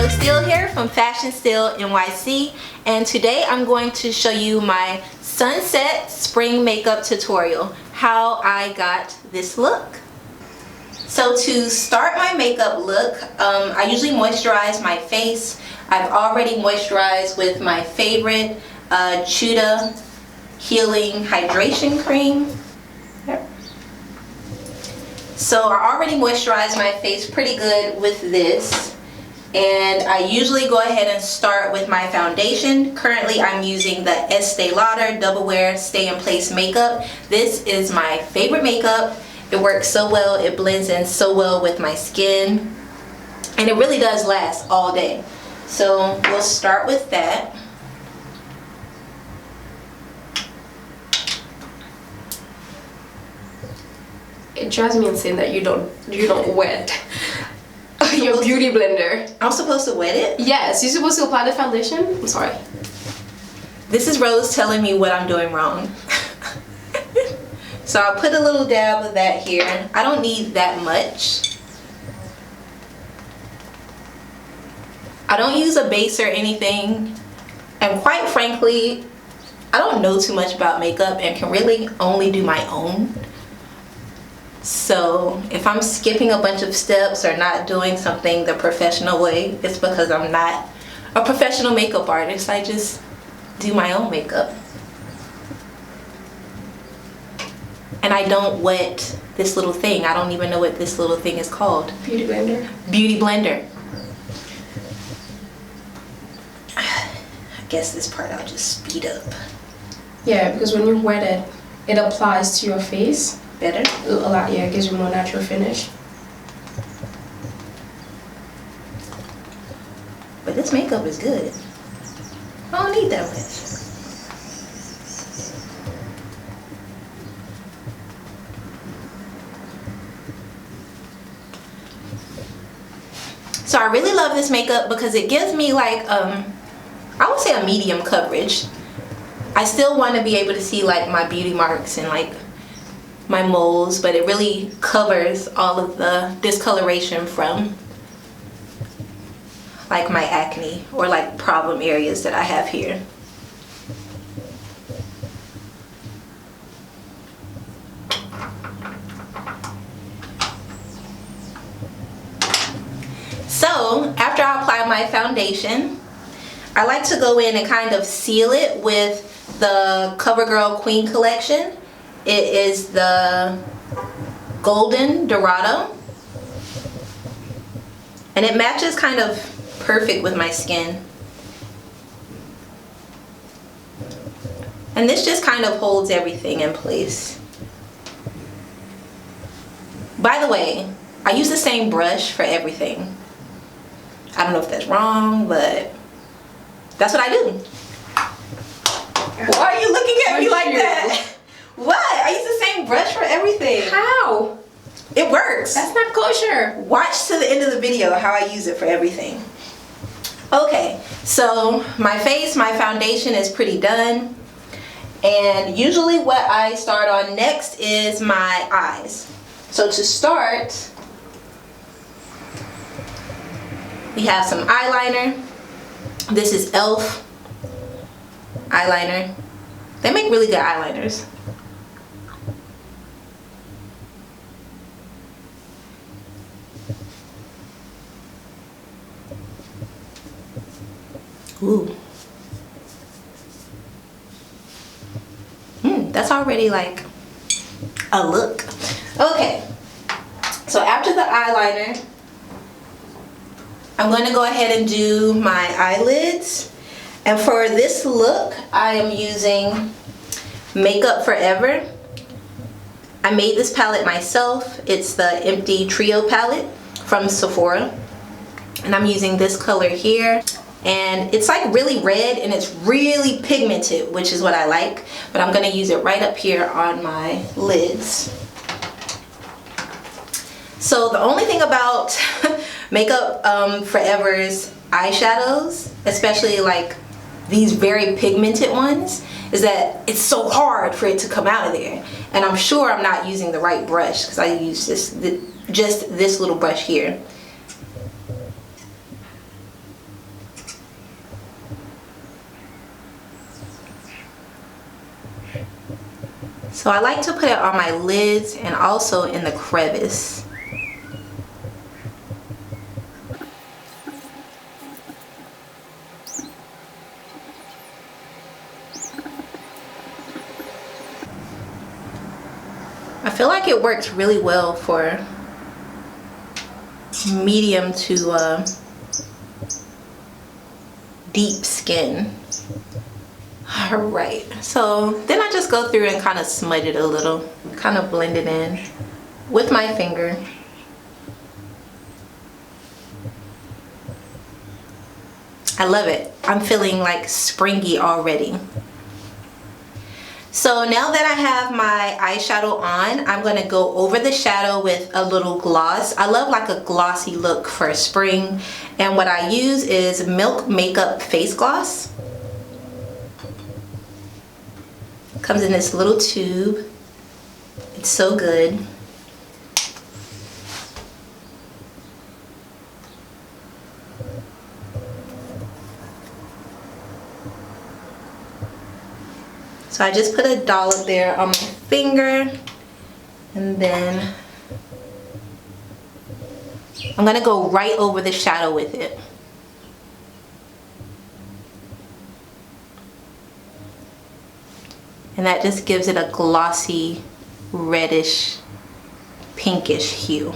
Monroe Steele here from Fashion Steele NYC, and today I'm going to show you my sunset spring makeup tutorial, how I got this look. So to start my makeup look, I usually moisturize my face. I've already moisturized with my favorite Cheetah Healing Hydration Cream. So I already moisturized my face pretty good with this, and I usually go ahead and start with my foundation. Currently I'm using the Estee Lauder Double Wear Stay in Place makeup. This is my favorite makeup. It works so well, it blends in so well with my skin, and it really does last all day. So we'll start with that. It drives me insane that you don't wet your beauty blender. I'm supposed to wet it? Yes, you're supposed to apply the foundation. I'm sorry. This is Rose telling me what I'm doing wrong. So I'll put a little dab of that here. I don't need that much. I don't use a base or anything, and quite frankly, I don't know too much about makeup and can really only do my own. So if I'm skipping a bunch of steps or not doing something the professional way, it's because I'm not a professional makeup artist. I just do my own makeup. And I don't wet this little thing. I don't even know what this little thing is called. Beauty blender. Beauty blender. I guess this part I'll just speed up. Yeah, because when you wet it, it applies to your face. Better? A lot, yeah, it gives you a more natural finish. But this makeup is good. I don't need that much. So I really love this makeup because it gives me like, I would say a medium coverage. I still want to be able to see like my beauty marks and like my moles, but it really covers all of the discoloration from like my acne or like problem areas that I have here. So after I apply my foundation, I like to go in and kind of seal it with the CoverGirl Queen collection. It is the Golden Dorado, and it matches kind of perfect with my skin. And this just kind of holds everything in place. By the way, I use the same brush for everything. I don't know if that's wrong, but that's what I do. Why are you looking at me like that? What? I use the same brush for everything. How? It works. That's not kosher. Watch to the end of the video how I use it for everything. Okay, so my face, my foundation is pretty done. And usually what I start on next is my eyes. So to start, we have some eyeliner. This is e.l.f. eyeliner. They make really good eyeliners. Ooh. That's already like a look. Okay. So after the eyeliner, I'm going to go ahead and do my eyelids. And for this look, I am using Makeup Forever. I made this palette myself. It's the Empty Trio palette from Sephora. And I'm using this color here. And it's like really red and it's really pigmented, which is what I like. But I'm going to use it right up here on my lids. So the only thing about Makeup Forever's eyeshadows, especially like these very pigmented ones, is that it's so hard for it to come out of there. And I'm sure I'm not using the right brush because I use just this little brush here. So I like to put it on my lids and also in the crevice. I feel like it works really well for medium to deep skin. Alright, so then I just go through and kind of smudge it a little, kind of blend it in with my finger. I love it. I'm feeling like springy already. So now that I have my eyeshadow on, I'm going to go over the shadow with a little gloss. I love like a glossy look for spring, and what I use is Milk Makeup Face Gloss. Comes in this little tube. It's so good. So I just put a dollop there on my finger, and then I'm gonna go right over the shadow with it. And that just gives it a glossy, reddish, pinkish hue.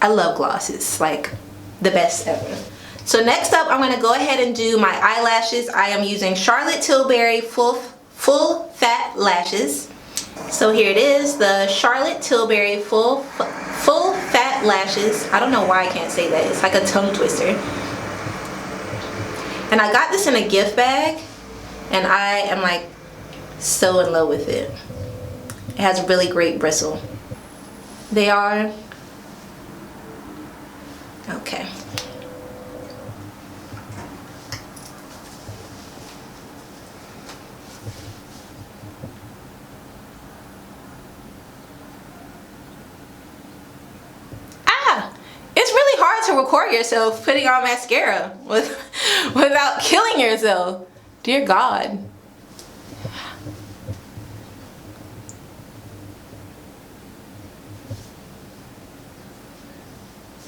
I love glosses, like the best ever. So next up, I'm gonna go ahead and do my eyelashes. I am using Charlotte Tilbury full fat lashes. So here it is, the Charlotte Tilbury full fat lashes. I don't know why I can't say that. It's like a tongue twister. And I got this in a gift bag, and I am like so in love with it. It has really great bristle. They are okay. It's really hard to record yourself putting on mascara without killing yourself. Dear God.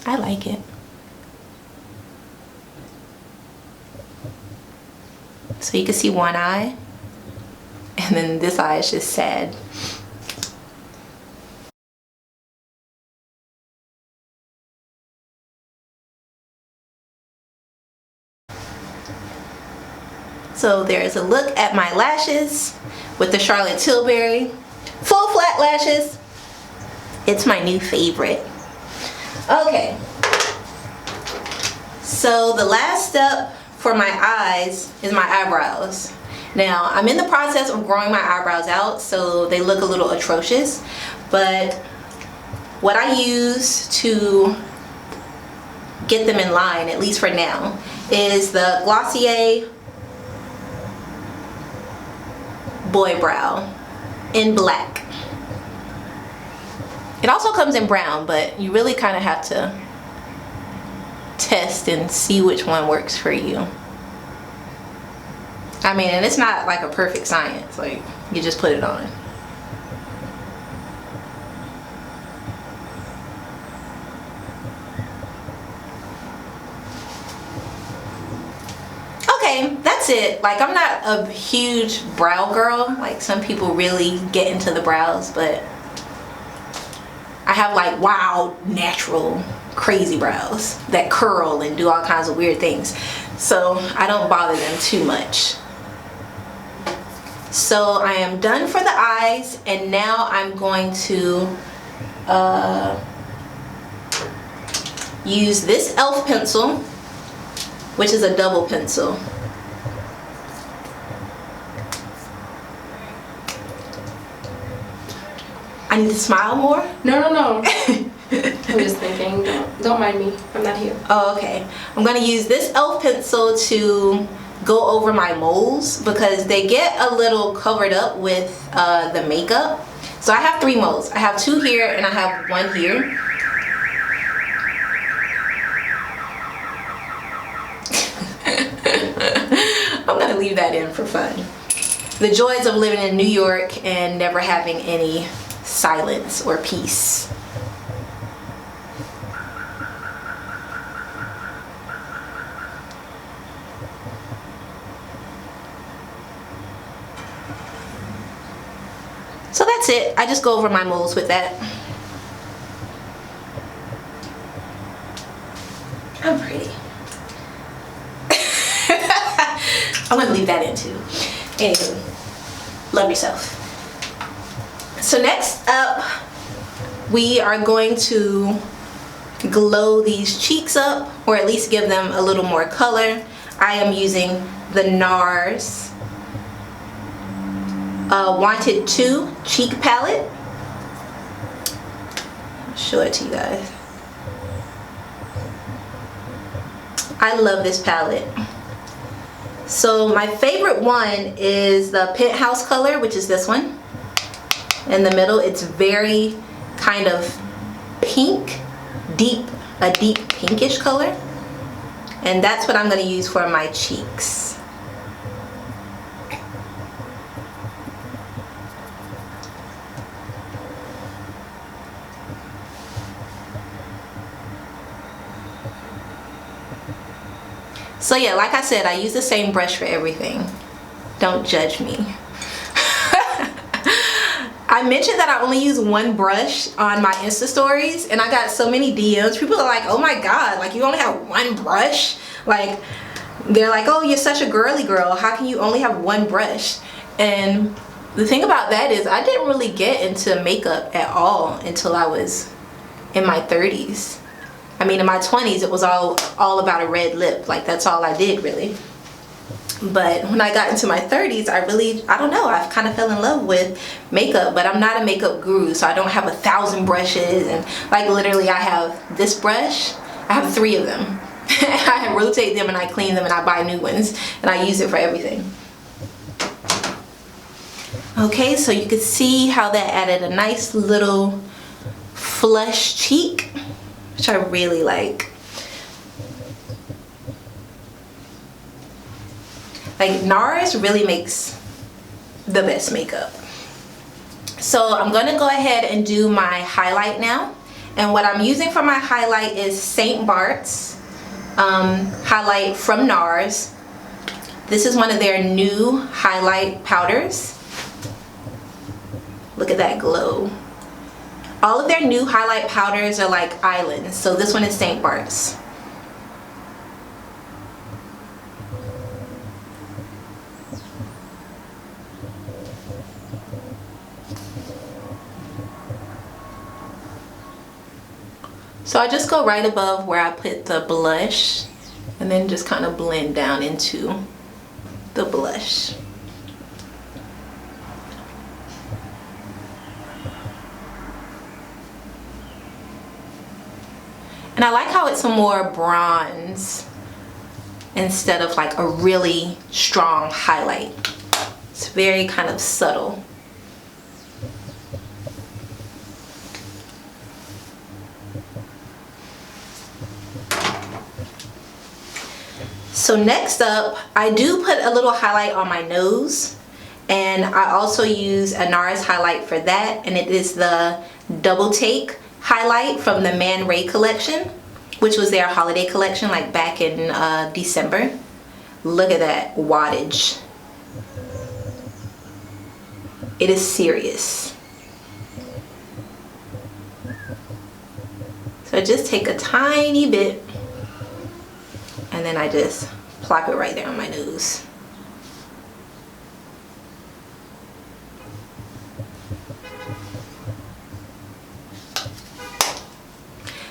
I like it. So you can see one eye, and then this eye is just sad. So there's a look at my lashes with the Charlotte Tilbury full flat lashes. It's my new favorite. Okay, so the last step for my eyes is my eyebrows. Now I'm in the process of growing my eyebrows out, so they look a little atrocious, but what I use to get them in line, at least for now, is the Glossier Boy Brow in black. It also comes in brown, but you really kind of have to test and see which one works for you. I mean, and it's not like a perfect science, like you just put it on. Okay, that's it. Like, I'm not a huge brow girl. Like, some people really get into the brows, but I have like wild, natural, crazy brows that curl and do all kinds of weird things. So I don't bother them too much. So I am done for the eyes, and now I'm going to use this e.l.f. pencil, which is a double pencil. I need to smile more? No. I'm just thinking, don't mind me. I'm not here. Oh, okay. I'm going to use this e.l.f. pencil to go over my moles because they get a little covered up with the makeup. So I have 3 molds. I have 2 here and I have 1 here. I'm gonna leave that in for fun. The joys of living in New York and never having any silence or peace. So that's it. I just go over my molds with that. I'm pretty. I'm gonna leave that in too. Anywho, love yourself. So next up, we are going to glow these cheeks up, or at least give them a little more color. I am using the NARS Wanted 2 cheek palette. I'll show it to you guys. I love this palette. So my favorite one is the Penthouse color, which is this one in the middle. It's very kind of pink, a deep pinkish color, and that's what I'm going to use for my cheeks. So yeah, like I said, I use the same brush for everything. Don't judge me. I mentioned that I only use 1 brush on my Insta stories, and I got so many DMs. People are like, oh my god, like you only have 1 brush? Like, they're like, oh, you're such a girly girl. How can you only have 1 brush? And the thing about that is I didn't really get into makeup at all until I was in my 30s. I mean, in my 20s, it was all about a red lip. Like, that's all I did, really. But when I got into my 30s, I don't know, I kind of fell in love with makeup. But I'm not a makeup guru, so I don't have 1,000 brushes. And, like, literally, I have this brush. I have 3 of them. I rotate them, and I clean them, and I buy new ones. And I use it for everything. Okay, so you can see how that added a nice little flush cheek, which I really like. Like, NARS really makes the best makeup. So I'm gonna go ahead and do my highlight now. And what I'm using for my highlight is St. Bart's highlight from NARS. This is one of their new highlight powders. Look at that glow. All of their new highlight powders are like islands. So this one is St. Bart's. So I just go right above where I put the blush, and then just kind of blend down into the blush. And I like how it's a more bronze instead of like a really strong highlight. It's very kind of subtle. So next up, I do put a little highlight on my nose, and I also use a NARS highlight for that, and it is the Double Take highlight from the Man Ray collection, which was their holiday collection, like back in December. Look at that wattage. It is serious. So I just take a tiny bit, and then I just plop it right there on my nose.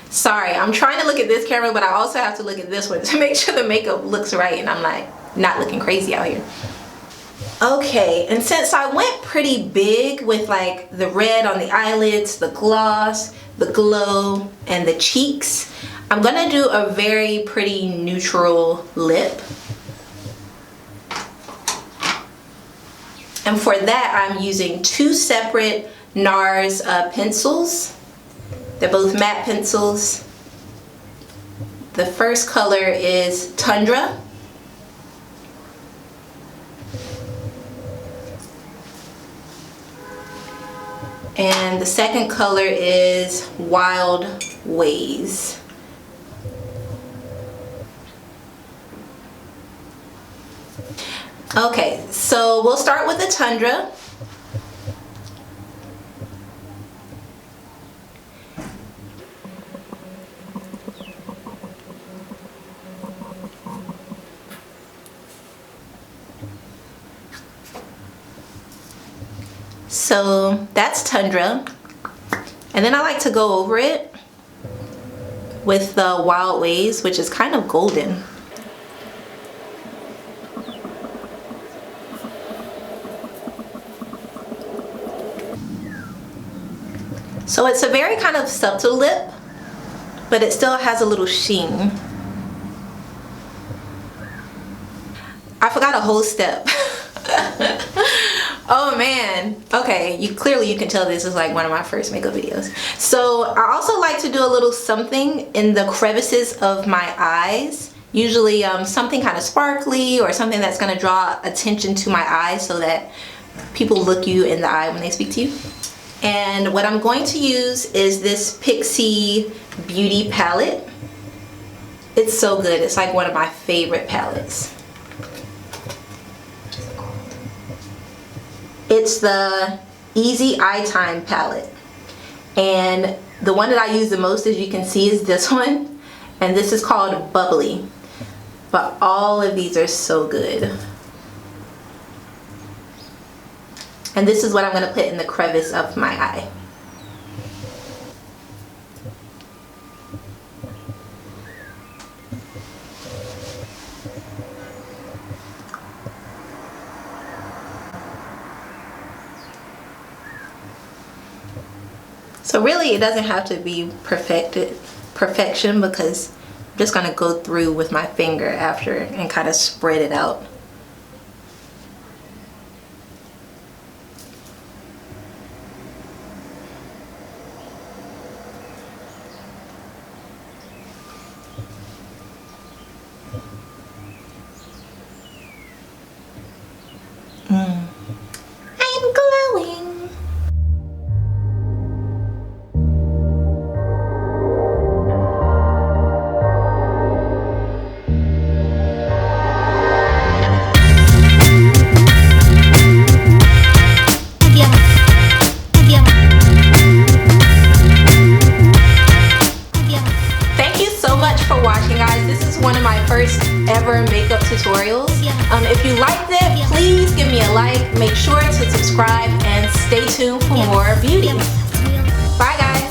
Sorry, I'm trying to look at this camera, but I also have to look at this one to make sure the makeup looks right and I'm like not looking crazy out here. Okay, and since I went pretty big with like the red on the eyelids, the gloss, the glow, and the cheeks, I'm gonna do a very pretty neutral lip. And for that, I'm using 2 separate NARS pencils. They're both matte pencils. The first color is Tundra. And the second color is Wild Ways. Okay, so we'll start with the Tundra. So that's Tundra. And then I like to go over it with the Wild Ways, which is kind of golden. So it's a very kind of subtle lip, but it still has a little sheen. I forgot a whole step. Oh man. Okay, you can tell this is like one of my first makeup videos. So I also like to do a little something in the crevices of my eyes. Usually something kind of sparkly or something that's going to draw attention to my eyes so that people look you in the eye when they speak to you. And what I'm going to use is this Pixie Beauty palette. It's so good. It's like one of my favorite palettes. It's the Easy Eye Time palette. And the one that I use the most, as you can see, is this one. And this is called Bubbly. But all of these are so good. And this is what I'm going to put in the crevice of my eye. So really it doesn't have to be perfection, because I'm just going to go through with my finger after and kind of spread it out. I'm glowing. Thank you so much for watching, guys. This is one of my first ever makeup tutorials. If you liked it, please give me a like. Make sure to subscribe and stay tuned for more beauty. Bye, guys.